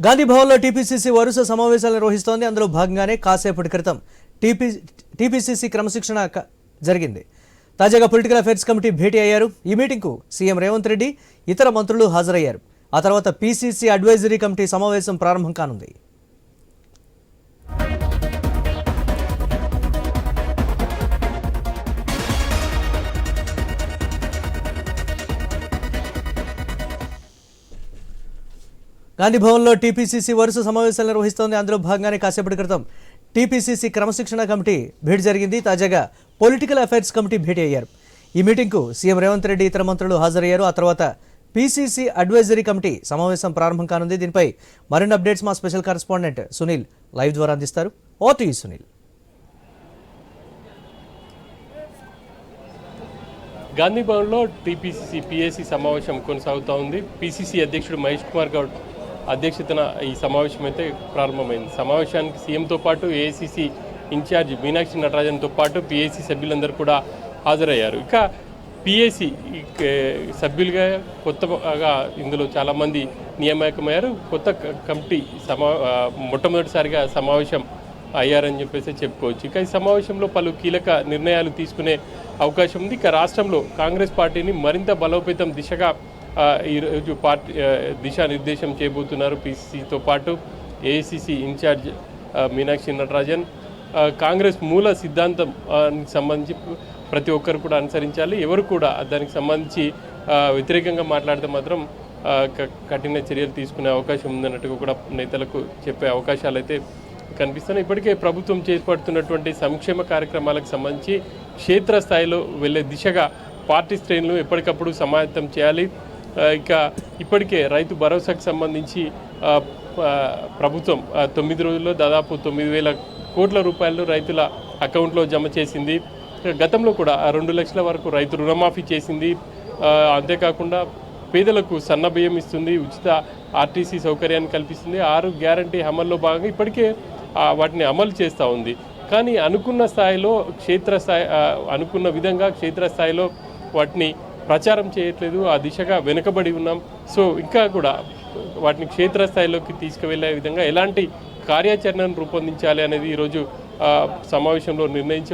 గాంధీ భవన్లో టీపీసీసీ వరుస సమావేశాలు నిర్వహిస్తోంది. అందులో భాగంగానే కాసేపటి క్రితం టీపీసీసీ క్రమశిక్షణ జరిగింది. తాజాగా పొలిటికల్ అఫైర్స్ కమిటీ భేటీ అయ్యారు. ఈ మీటింగ్కు సీఎం రేవంత్ రెడ్డి, ఇతర మంత్రులు హాజరయ్యారు. ఆ తర్వాత పీసీసీ అడ్వైజరీ కమిటీ సమావేశం ప్రారంభం కానుంది. గాంధీ భవన్లో టీపీసీసీ వరుస సమావేశాలు నిర్వహిస్తోంది. అందులో భాగంగానే కాసేపటి క్రితం టీపీసీసీ క్రమశిక్షణ కమిటీ భేటీ జరిగింది. తాజాగా పొలిటికల్ అఫైర్స్ కమిటీ భేటీ అయ్యారు. ఈ మీటింగ్కు సీఎం రేవంత్ రెడ్డి, ఇతర మంత్రులు హాజరయ్యారు. ఆ తర్వాత పీసీసీ అడ్వైజరీ కమిటీ సమావేశం ప్రారంభం కానుంది. దీనిపై మరిన్ని అప్డేట్స్ మా స్పెషల్ కరెస్పాండెంట్ సునీల్ లైవ్ ద్వారా అందిస్తారు. ఓటు సునీల్. గాంధీ భవన్లో టీపీసీసీ పీఏసీ సమావేశం కొనసాగుతూ ఉంది. పీసీసీ అధ్యక్షుడు మహేష్ కుమార్ గౌడ్ అధ్యక్షతన ఈ సమావేశం అయితే ప్రారంభమైంది. సమావేశానికి సీఎంతో పాటు ఏఐసీసీ ఇన్ఛార్జ్ మీనాక్షి నటరాజన్తో పాటు పీఏసీ సభ్యులందరూ కూడా హాజరయ్యారు. ఇక పీఏసీ సభ్యులుగా కొత్తగా ఇందులో చాలామంది నియామకమయ్యారు. కొత్త కమిటీ మొట్టమొదటిసారిగా సమావేశం అయ్యారని చెప్పేసి చెప్పుకోవచ్చు. ఇక ఈ సమావేశంలో పలు కీలక నిర్ణయాలు తీసుకునే అవకాశం ఉంది. ఇక రాష్ట్రంలో కాంగ్రెస్ పార్టీని మరింత బలోపేతం దిశగా ఈరోజు పార్టీ దిశానిర్దేశం చేయబోతున్నారు. పీసీసీతో పాటు ఏఐసీసీ ఇన్ఛార్జ్ మీనాక్షి నటరాజన్ కాంగ్రెస్ మూల సిద్ధాంతానికి సంబంధించి ప్రతి ఒక్కరు కూడా అనుసరించాలి, ఎవరు కూడా దానికి సంబంధించి వ్యతిరేకంగా మాట్లాడితే మాత్రం కఠిన చర్యలు తీసుకునే అవకాశం ఉందన్నట్టుగా కూడా నేతలకు చెప్పే అవకాశాలు అయితే కనిపిస్తున్నాయి. ఇప్పటికే ప్రభుత్వం చేపడుతున్నటువంటి సంక్షేమ కార్యక్రమాలకు సంబంధించి క్షేత్రస్థాయిలో వెళ్లే దిశగా పార్టీ శ్రేణులు ఎప్పటికప్పుడు సమాయత్తం చేయాలి. ఇక ఇప్పటికే రైతు భరోసాకు సంబంధించి ప్రభుత్వం 9 రోజుల్లో దాదాపు 9,000 కోట్ల రూపాయలు రైతుల అకౌంట్లో జమ చేసింది. గతంలో కూడా 2 లక్షల వరకు రైతు రుణమాఫీ చేసింది. అంతేకాకుండా పేదలకు సన్నబియ్యం ఇస్తుంది, ఉచిత ఆర్టీసీ సౌకర్యాన్ని కల్పిస్తుంది. 6 గ్యారంటీ అమల్లో భాగంగా ఇప్పటికే వాటిని అమలు చేస్తూ ఉంది. కానీ అనుకున్న స్థాయిలో అనుకున్న విధంగా క్షేత్రస్థాయిలో వాటిని ప్రచారం చేయట్లేదు. ఆ దిశగా వెనుకబడి ఉన్నాం. సో ఇంకా కూడా వాటిని క్షేత్రస్థాయిలోకి తీసుకువెళ్ళే విధంగా ఎలాంటి కార్యాచరణను రూపొందించాలి అనేది ఈరోజు సమావేశంలో నిర్ణయించి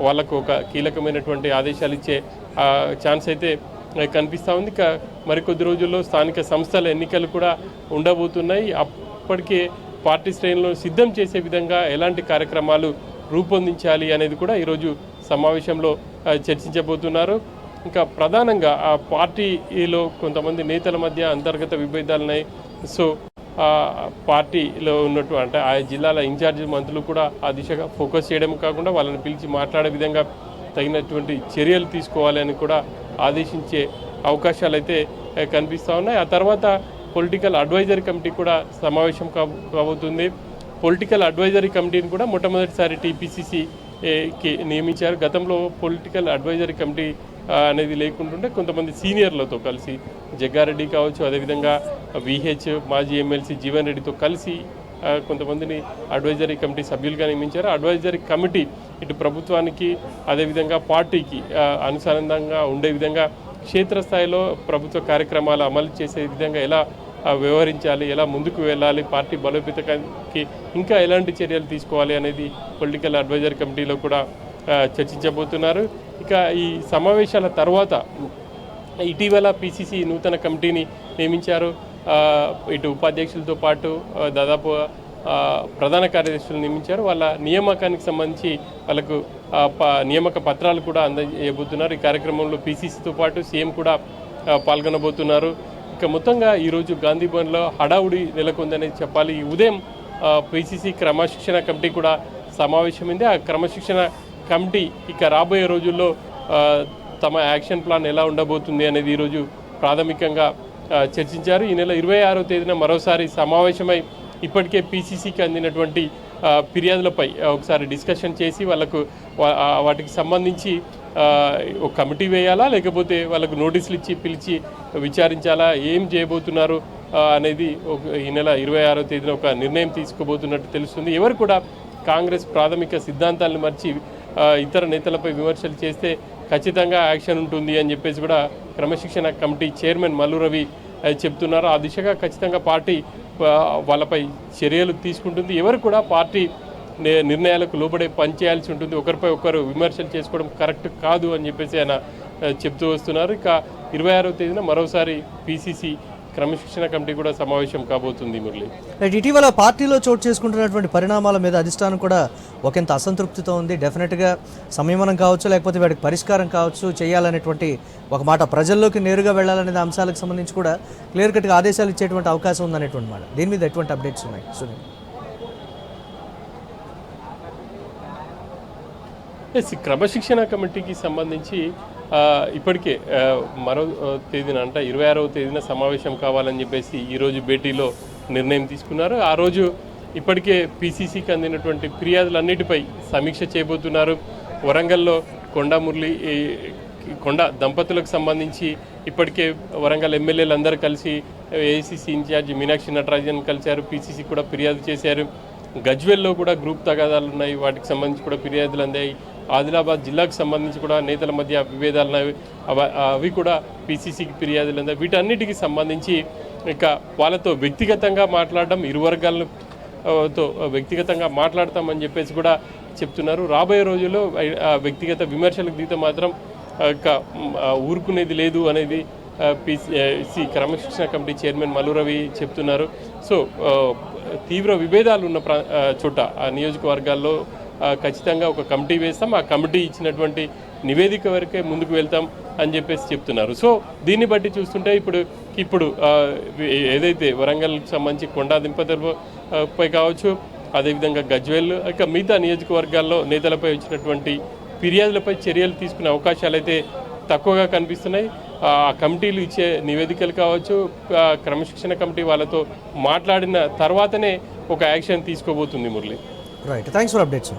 వాళ్ళకు ఒక కీలకమైనటువంటి ఆదేశాలు ఇచ్చే ఛాన్స్ అయితే కనిపిస్తూ ఉంది. ఇక మరికొద్ది రోజుల్లో స్థానిక సంస్థల ఎన్నికలు కూడా ఉండబోతున్నాయి. అప్పటికే పార్టీ శ్రేణులను సిద్ధం చేసే విధంగా ఎలాంటి కార్యక్రమాలు రూపొందించాలి అనేది కూడా ఈరోజు సమావేశంలో చర్చించబోతున్నారు. ఇంకా ప్రధానంగా ఆ పార్టీలో కొంతమంది నేతల మధ్య అంతర్గత విభేదాలున్నాయి. సో పార్టీలో ఉన్నట్టు అంటే ఆయా జిల్లాల ఇన్ఛార్జ్ మంత్రులు కూడా ఆ దిశగా ఫోకస్ చేయడం కాకుండా వాళ్ళని పిలిచి మాట్లాడే విధంగా తగినటువంటి చర్యలు తీసుకోవాలి అని కూడా ఆదేశించే అవకాశాలు అయితే కనిపిస్తూ ఉన్నాయి. ఆ తర్వాత పొలిటికల్ అడ్వైజరీ కమిటీ కూడా సమావేశం కాబోతుంది. పొలిటికల్ అడ్వైజరీ కమిటీని కూడా మొట్టమొదటిసారి టీపీసీసీకి నియమించారు. గతంలో పొలిటికల్ అడ్వైజరీ కమిటీ అనేది లేకుంటుంటే కొంతమంది సీనియర్లతో కలిసి జగ్గారెడ్డి కావచ్చు, అదేవిధంగా విహెచ్ మాజీ ఎమ్మెల్సీ జీవన్ రెడ్డితో కలిసి కొంతమందిని అడ్వైజరీ కమిటీ సభ్యులుగా నియమించారు. అడ్వైజరీ కమిటీ ఇటు ప్రభుత్వానికి అదేవిధంగా పార్టీకి అనుసంధానంగా ఉండే విధంగా క్షేత్రస్థాయిలో ప్రభుత్వ కార్యక్రమాలు అమలు చేసే విధంగా ఎలా వ్యవహరించాలి, ఎలా ముందుకు వెళ్ళాలి, పార్టీ బలోపేతానికి ఇంకా ఎలాంటి చర్యలు తీసుకోవాలి అనేది పొలిటికల్ అడ్వైజరీ కమిటీలో కూడా చర్చించబోతున్నారు. ఇక ఈ సమావేశాల తర్వాత ఇటీవల పీసీసీ నూతన కమిటీని నియమించారు. ఇటు ఉపాధ్యక్షులతో పాటు దాదాపు ప్రధాన కార్యదర్శులు నియమించారు. వాళ్ళ నియామకానికి సంబంధించి వాళ్ళకు నియామక పత్రాలు కూడా అందజేయబోతున్నారు. ఈ కార్యక్రమంలో పీసీసీతో పాటు సీఎం కూడా పాల్గొనబోతున్నారు. ఇక మొత్తంగా ఈరోజు గాంధీ భవన్లో హడావుడి నెలకొందనేది చెప్పాలి. ఈ ఉదయం పీసీసీ క్రమశిక్షణ కమిటీ కూడా సమావేశమైంది. ఆ క్రమశిక్షణ కమిటీ ఇక రాబోయే రోజుల్లో తమ యాక్షన్ ప్లాన్ ఎలా ఉండబోతుంది అనేది ఈరోజు ప్రాథమికంగా చర్చించారు. ఈ నెల 26వ తేదీన మరోసారి సమావేశమై ఇప్పటికే పీసీసీకి అందినటువంటి ఫిర్యాదులపై ఒకసారి డిస్కషన్ చేసి వాళ్ళకు వాటికి సంబంధించి ఒక కమిటీ వేయాలా, లేకపోతే వాళ్ళకు నోటీసులు ఇచ్చి పిలిచి విచారించాలా, ఏం చేయబోతున్నారు అనేది ఈ నెల 26వ తేదీన ఒక నిర్ణయం తీసుకోబోతున్నట్టు తెలుస్తుంది. ఎవరు కూడా కాంగ్రెస్ ప్రాథమిక సిద్ధాంతాలను మర్చి ఇతర నేతలపై విమర్శలు చేస్తే ఖచ్చితంగా యాక్షన్ ఉంటుంది అని చెప్పేసి కూడా క్రమశిక్షణ కమిటీ చైర్మన్ మల్లు రవి చెప్తున్నారు. ఆ దిశగా ఖచ్చితంగా పార్టీ వాళ్ళపై చర్యలు తీసుకుంటుంది. ఎవరు కూడా పార్టీ నిర్ణయాలకు లోబడే పని చేయాల్సి ఉంటుంది. ఒకరిపై ఒకరు విమర్శలు చేసుకోవడం కరెక్ట్ కాదు అని చెప్పేసి ఆయన చెప్తూ వస్తున్నారు. ఇక 26వ తేదీన మరోసారి పిసిసి క్రమశిక్షణ కమిటీ కూడా సమావేశం కాబోతుంది మురళి. ఇటీవల పార్టీలో చోటు చేసుకుంటున్నటువంటి పరిణామాల మీద అధిష్టానం కూడా ఒకంత అసంతృప్తితో ఉంది. డెఫినెట్గా సంయమనం కావచ్చు, లేకపోతే వాటికి పరిష్కారం కావచ్చు చేయాలనేటువంటి ఒక మాట, ప్రజల్లోకి నేరుగా వెళ్ళాలనే అంశాలకు సంబంధించి కూడా క్లియర్ కట్గా ఆదేశాలు ఇచ్చేటువంటి అవకాశం ఉందనేటువంటి మాట. దీని మీద ఎటువంటి అప్డేట్స్ ఉన్నాయి సునీల్? క్రమశిక్షణ కమిటీకి సంబంధించి ఇప్పటికే మరో తేదీన అంటే 26వ తేదీన సమావేశం కావాలని చెప్పేసి ఈరోజు భేటీలో నిర్ణయం తీసుకున్నారు. ఆ రోజు ఇప్పటికే పిసిసికి అందినటువంటి ఫిర్యాదులన్నిటిపై సమీక్ష చేయబోతున్నారు. వరంగల్లో కొండ దంపతులకు సంబంధించి ఇప్పటికే వరంగల్ ఎమ్మెల్యేలు అందరూ కలిసి ఏఐసిసి ఇన్ఛార్జి మీనాక్షి నటరాజన్ కలిశారు. పిసిసి కూడా ఫిర్యాదు చేశారు. గజ్వెల్లో కూడా గ్రూప్ తగాదాలు ఉన్నాయి, వాటికి సంబంధించి కూడా ఫిర్యాదులు అందాయి. ఆదిలాబాద్ జిల్లాకు సంబంధించి కూడా నేతల మధ్య విభేదాలు ఉన్నాయి, అవి కూడా పిసిసికి ఫిర్యాదులు అందాయి. వీటన్నిటికి సంబంధించి ఇక వాళ్ళతో వ్యక్తిగతంగా మాట్లాడడం, ఇరు వర్గాలతో వ్యక్తిగతంగా మాట్లాడతామని చెప్పేసి కూడా చెప్తున్నారు. రాబోయే రోజుల్లో వ్యక్తిగత విమర్శలకు దిగితే మాత్రం ఇక ఊరుకునేది లేదు అనేది పిసిసి క్రమశిక్షణ కమిటీ చైర్మన్ మల్లు రవి చెప్తున్నారు. సో తీవ్ర విభేదాలు ఉన్న చోట ఆ నియోజకవర్గాల్లో ఖచ్చితంగా ఒక కమిటీ వేస్తాం, ఆ కమిటీ ఇచ్చినటువంటి నివేదిక వరకే ముందుకు వెళ్తాం అని చెప్పేసి చెప్తున్నారు. సో దీన్ని బట్టి చూస్తుంటే ఇప్పుడు ఏదైతే వరంగల్కి సంబంధించి కొండా దింపపై కావచ్చు, అదేవిధంగా గజ్వేల్, ఇక మిగతా నియోజకవర్గాల్లో నేతలపై వచ్చినటువంటి ఫిర్యాదులపై చర్యలు తీసుకునే అవకాశాలు అయితే తక్కువగా కనిపిస్తున్నాయి. ఆ కమిటీలు ఇచ్చే నివేదికలు కావచ్చు, క్రమశిక్షణ కమిటీ వాళ్ళతో మాట్లాడిన తర్వాతనే ఒక యాక్షన్ తీసుకోబోతుంది Murali. Right, thanks for updates.